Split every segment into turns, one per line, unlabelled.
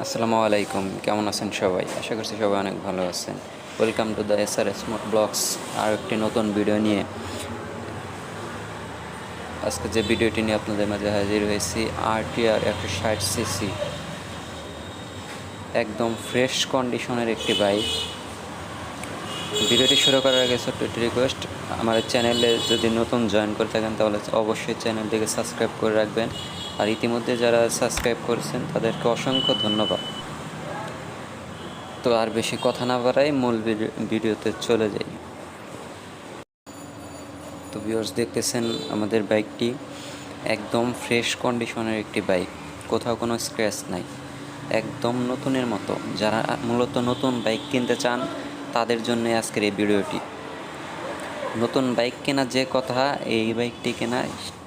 আসসালামু আলাইকুম, কেমন আছেন সবাই? আশা করছি সবাই অনেক ভালো আছেন। Welcome to the SRS moto blogs. আর একটি নতুন ভিডিও নিয়ে আজকে যে ভিডিওটি নিয়ে আপনাদের মাঝে হাজির হয়েছি, RTR 160cc, একদম ফ্রেশ কন্ডিশনের একটি বাইক। ভিডিওটি শুরু করার আগে ছোট্ট একটি রিকোয়েস্ট, আমার চ্যানেলে যদি নতুন জয়েন করে থাকেন তাহলে অবশ্যই চ্যানেলটিকে সাবস্ক্রাইব করে রাখবেন। আর ইতিমধ্যে যারা সাবস্ক্রাইব করেছেন তাদেরকে অসংখ্য ধন্যবাদ। তো আর বেশি কথা না বাড়াই মূল ভিডিওতে চলে যাই। তো ভিউয়ার্স, দেখতেছেন আমাদের বাইকটি একদম ফ্রেশ কন্ডিশনের একটি বাইক, কোথাও কোনো স্ক্র্যাচ নাই, একদম নতুনের মতো। যারা মূলত নতুন বাইক কিনতে চান তাদের জন্য আজকের এই ভিডিওটি। নতুন বাইক কেনা যে কথা, এই বাইকটি কেনা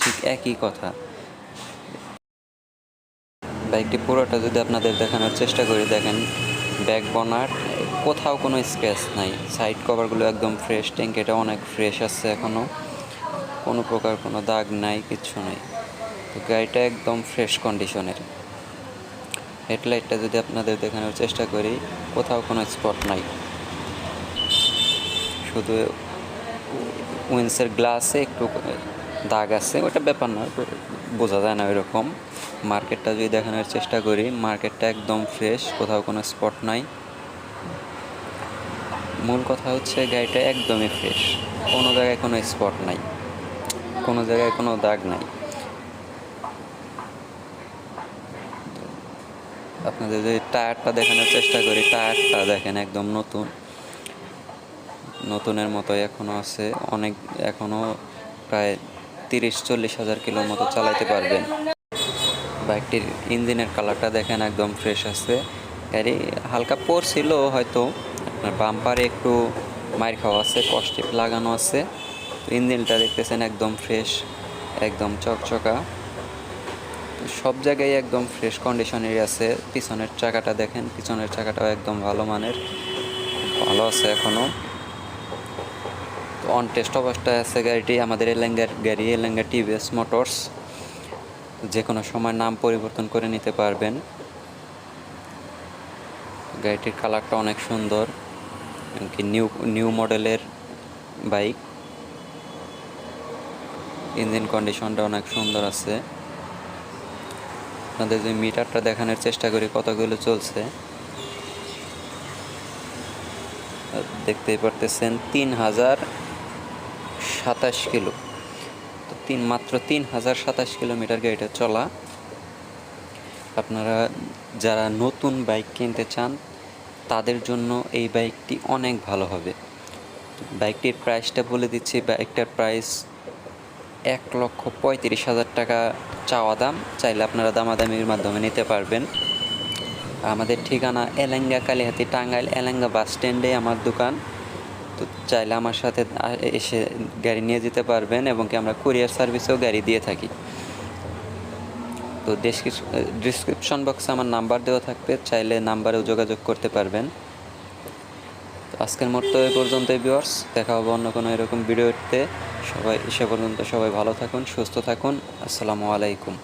ঠিক একই কথা। বাইকটি পুরোটা যদি আপনাদের দেখানোর চেষ্টা করি, দেখেন ব্যাক বনাট কোথাও কোনো স্ক্র্যাচ নাই, সাইড কভারগুলো একদম ফ্রেশ, ট্যাঙ্কিটা অনেক ফ্রেশ আছে, এখনও কোনো প্রকার কোনো দাগ নাই, কিচ্ছু নাই। তো গাড়িটা একদম ফ্রেশ কন্ডিশনের। হেডলাইটটা যদি আপনাদের দেখানোর চেষ্টা করি, কোথাও কোনো স্পট নাই, শুধু উইন্সের গ্লাসে একটু দাগ আছে, ওটা ব্যাপার না, বোঝা যায় না ওইরকম। মার্কেটটা যদি দেখানোর চেষ্টা করি, মার্কেটটা একদম ফ্রেশ, কোথাও কোনো স্পট নাই। মূল কথা হচ্ছে গাড়িটা একদমই ফ্রেশ, কোনো জায়গায় কোনো স্পট নাই, কোনো জায়গায় কোনো দাগ নাই। আপনাদের যদি টায়ারটা দেখানোর চেষ্টা করি, টায়ারটা দেখেন একদম নতুন, নতুনের মতো এখনও আছে, অনেক এখনও প্রায় 30-40 হাজার কিলোর মতো চালাইতে পারবেন। বাইকটির ইঞ্জিনের কালারটা দেখেন একদম ফ্রেশ আছে। গাড়ি হালকা পড়ছিল হয়তো, আপনার বাম্পারে একটু মাইর খাওয়া আছে, কস্টিপ লাগানো আছে। তো ইঞ্জিনটা দেখতেছেন একদম ফ্রেশ, একদম চকচকা, সব জায়গায় একদম ফ্রেশ কন্ডিশনেরই আছে। পিছনের চাকাটা দেখেন, পিছনের চাকাটাও একদম ভালো মানের, ভালো আছে এখনও। তো অন টেস্ট অবস্থায় আছে গাড়িটি। আমাদের এলাঙ্গার গাড়ি, এলাঙ্গা TVS মোটরস, যে কোনো সময় নাম পরিবর্তন করে নিতে পারবেন। গাড়িটির কালারটা অনেক সুন্দর, এমনকি নিউ মডেলের বাইক। ইঞ্জিন কন্ডিশনটা অনেক সুন্দর আছে। আপনাদের যদি মিটারটা দেখানোর চেষ্টা করি কতগুলো চলছে, দেখতেই পারতেছেন 3027 কিলো। তো মাত্র 3027 কিলোমিটার গাড়িটা চলা। আপনারা যারা নতুন বাইক কিনতে চান তাদের জন্য এই বাইকটি অনেক ভালো হবে। বাইকটির প্রাইসটা বলে দিচ্ছি, বাইকটার প্রাইস 1,35,000 টাকা চাওয়া দাম। চাইলে আপনারা দামাদামির মাধ্যমে নিতে পারবেন। আমাদের ঠিকানা এলাঙ্গা, কালিহাতি, টাঙ্গাইল। এলাঙ্গা বাস স্ট্যান্ডে আমার দোকান। তো চাইলে আমার সাথে এসে গাড়ি নিয়ে যেতে পারবেন, এবং কি আমরা কুরিয়ার সার্ভিসেও গাড়ি দিয়ে থাকি। তো ডিসক্রিপশন বক্সে আমার নাম্বার দেওয়া থাকবে, চাইলে নাম্বারেও যোগাযোগ করতে পারবেন। তো আজকের মতো এই পর্যন্তই ভিউয়ার্স, দেখা হবে অন্য কোনো এরকম ভিডিওতে। সে পর্যন্ত সবাই ভালো থাকুন, সুস্থ থাকুন। আসসালামু আলাইকুম।